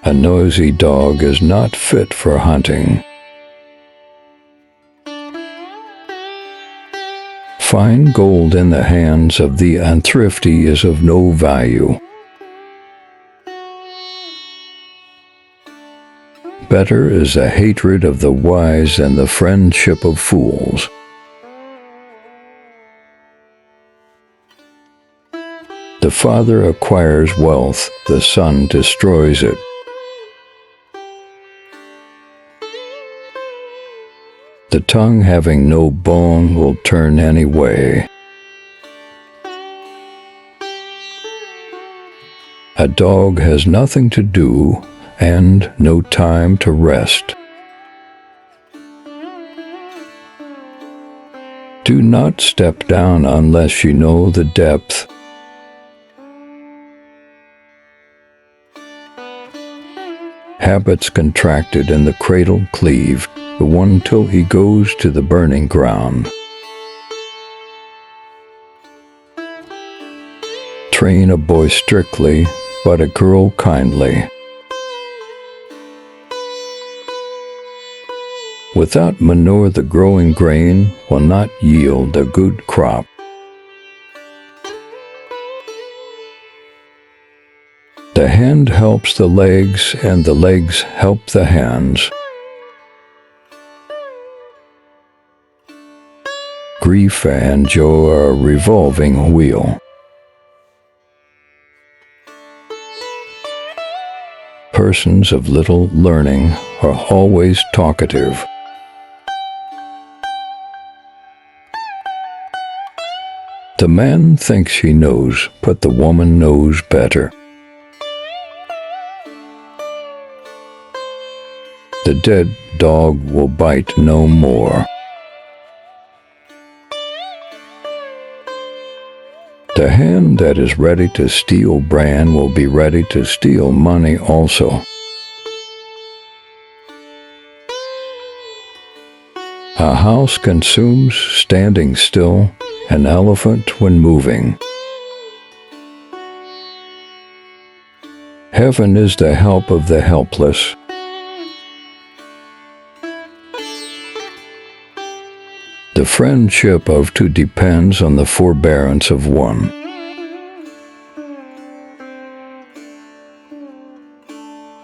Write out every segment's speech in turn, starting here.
A noisy dog is not fit for hunting. Fine gold in the hands of the unthrifty is of no value. Better is the hatred of the wise than the friendship of fools. The father acquires wealth, the son destroys it. The tongue having no bone will turn any way. A dog has nothing to do and no time to rest. Do not step down unless you know the depth. Habits contracted in the cradle cleave, the one till he goes to the burning ground. Train a boy strictly, but a girl kindly. Without manure the growing grain will not yield a good crop. The hand helps the legs, and the legs help the hands. Grief and joy are a revolving wheel. Persons of little learning are always talkative. The man thinks he knows, but the woman knows better. The dead dog will bite no more. The hand that is ready to steal bran will be ready to steal money also. A house consumes standing still, an elephant when moving. Heaven is the help of the helpless. The friendship of two depends on the forbearance of one.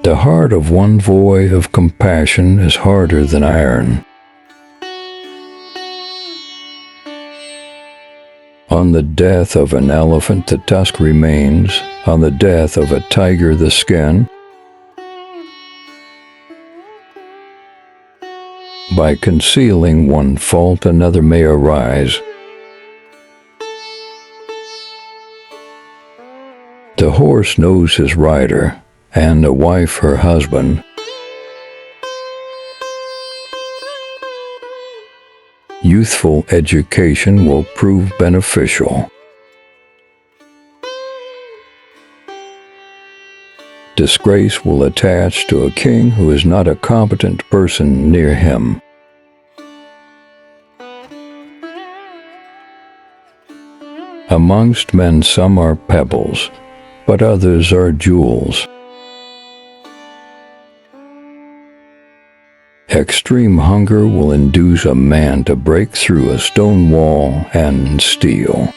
The heart of one void of compassion is harder than iron. On the death of an elephant the tusk remains, on the death of a tiger the skin. By concealing one fault another may arise. The horse knows his rider, and a wife her husband. Youthful education will prove beneficial. Disgrace will attach to a king who is not a competent person near him. Amongst men some are pebbles, but others are jewels. Extreme hunger will induce a man to break through a stone wall and steal.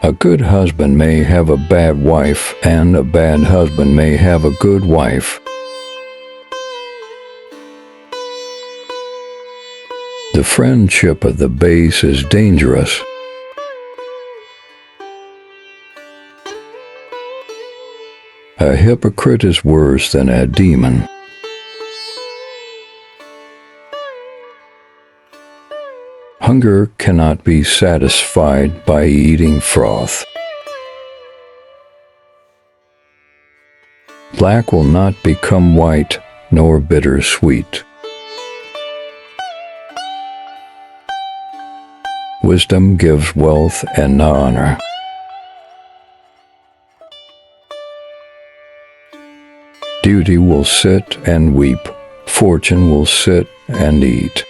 A good husband may have a bad wife, and a bad husband may have a good wife. The friendship of the base is dangerous. A hypocrite is worse than a demon. Hunger cannot be satisfied by eating froth. Black will not become white, nor bitter sweet. Wisdom gives wealth and honor. Duty will sit and weep. Fortune will sit and eat.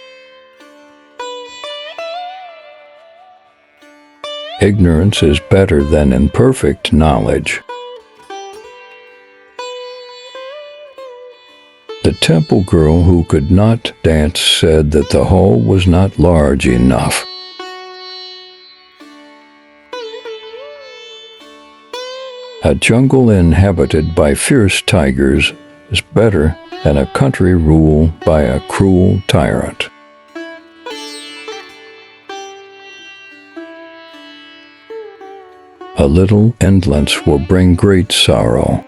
Ignorance is better than imperfect knowledge. The temple girl who could not dance said that the hall was not large enough. A jungle inhabited by fierce tigers is better than a country ruled by a cruel tyrant. A little indolence will bring great sorrow.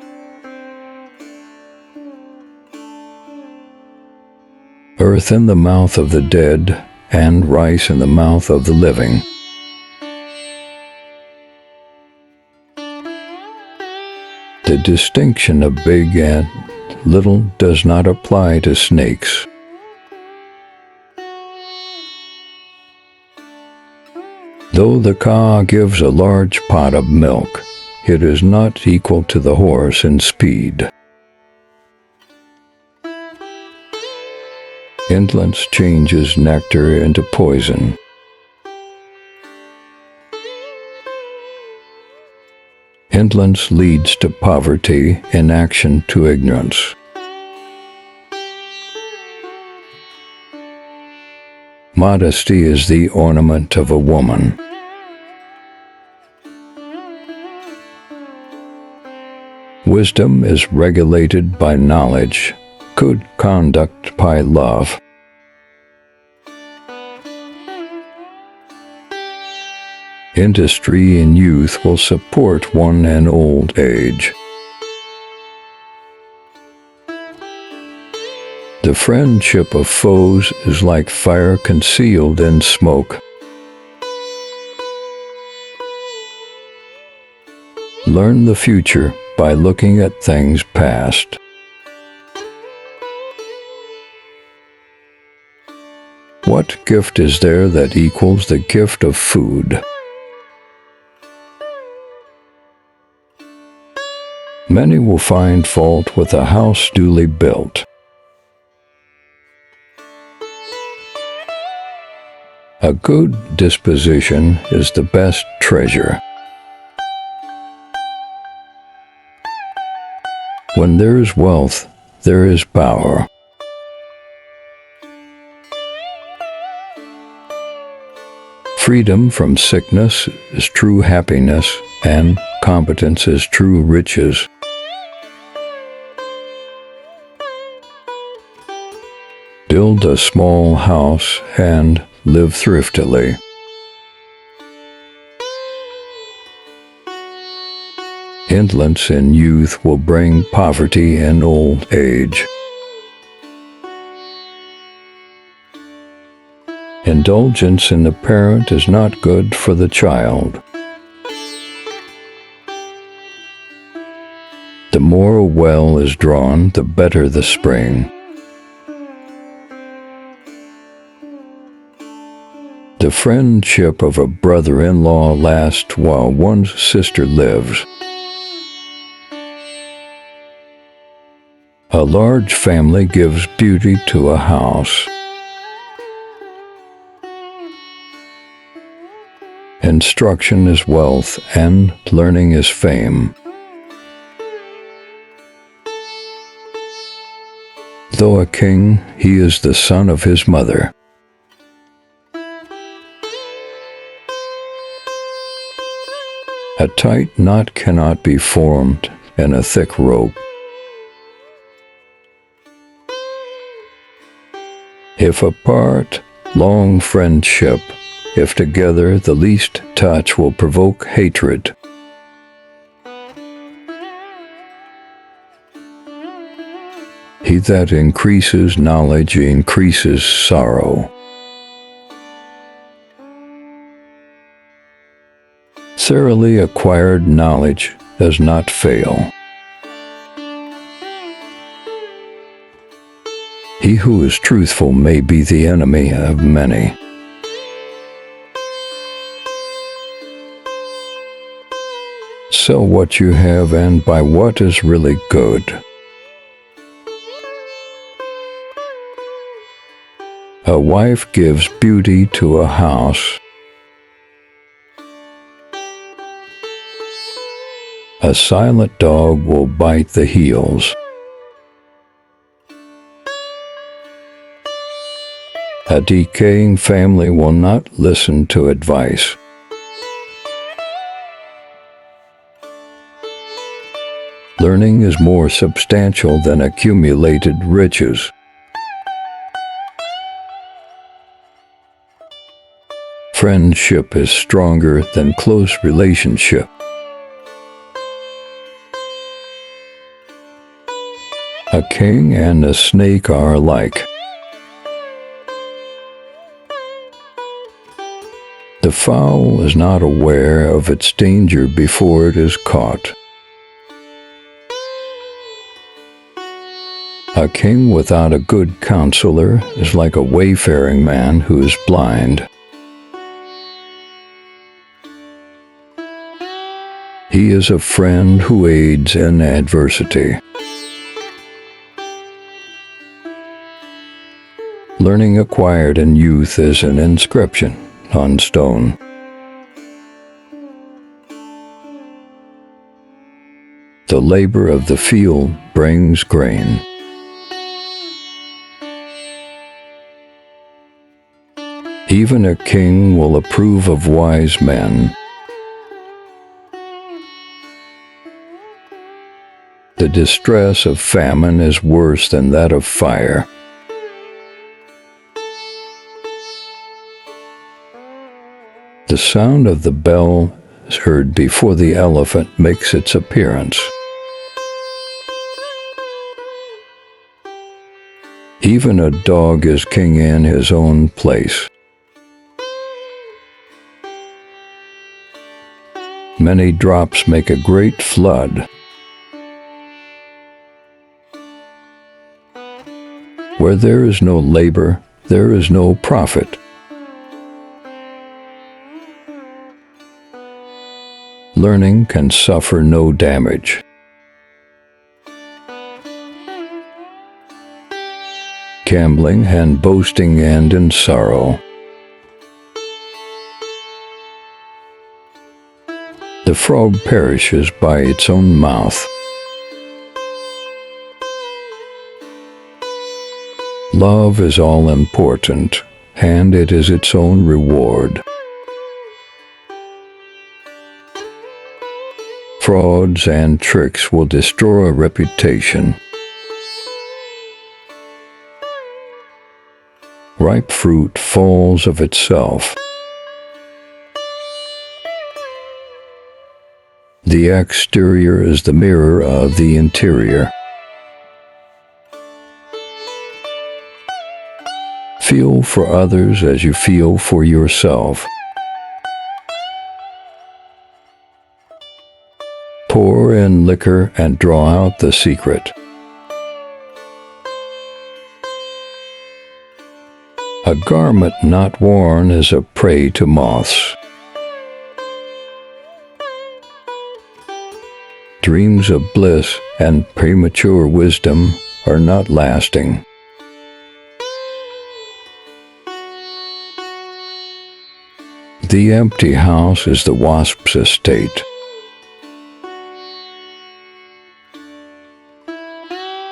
Earth in the mouth of the dead, and rice in the mouth of the living. The distinction of big and little does not apply to snakes. Though the cow gives a large pot of milk, it is not equal to the horse in speed. Indolence changes nectar into poison. Indolence leads to poverty, inaction to ignorance. Modesty is the ornament of a woman. Wisdom is regulated by knowledge, good conduct by love. Industry in youth will support one in old age. The friendship of foes is like fire concealed in smoke. Learn the future by looking at things past. What gift is there that equals the gift of food? Many will find fault with a house duly built. A good disposition is the best treasure. When there is wealth, there is power. Freedom from sickness is true happiness, and competence is true riches. Build a small house and live thriftily. Indolence in youth will bring poverty in old age. Indulgence in the parent is not good for the child. The more a well is drawn, the better the spring. The friendship of a brother-in-law lasts while one's sister lives. A large family gives beauty to a house. Instruction is wealth, and learning is fame. Though a king, he is the son of his mother. A tight knot cannot be formed in a thick rope. If apart, long friendship. If together, the least touch will provoke hatred. He that increases knowledge increases sorrow. Thoroughly acquired knowledge does not fail. He who is truthful may be the enemy of many. Sell what you have and buy what is really good. A wife gives beauty to a house. A silent dog will bite the heels. A decaying family will not listen to advice. Learning is more substantial than accumulated riches. Friendship is stronger than close relationship. A king and a snake are alike. The fowl is not aware of its danger before it is caught. A king without a good counselor is like a wayfaring man who is blind. He is a friend who aids in adversity. Learning acquired in youth is an inscription on stone. The labor of the field brings grain. Even a king will approve of wise men. The distress of famine is worse than that of fire. The sound of the bell is heard before the elephant makes its appearance. Even a dog is king in his own place. Many drops make a great flood. Where there is no labor, there is no profit. Learning can suffer no damage. Gambling and boasting end in sorrow. The frog perishes by its own mouth. Love is all important, and it is its own reward. Frauds and tricks will destroy a reputation. Ripe fruit falls of itself. The exterior is the mirror of the interior. Feel for others as you feel for yourself. Pour in liquor and draw out the secret. A garment not worn is a prey to moths. Dreams of bliss and premature wisdom are not lasting. The empty house is the wasp's estate.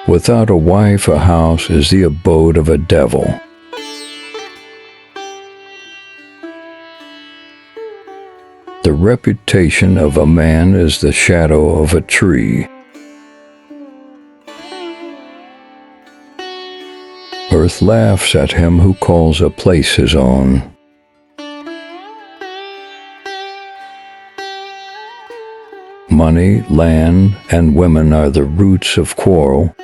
Without a wife, a house is the abode of a devil. The reputation of a man is the shadow of a tree. Earth laughs at him who calls a place his own. Money, land, and women are the roots of quarrel,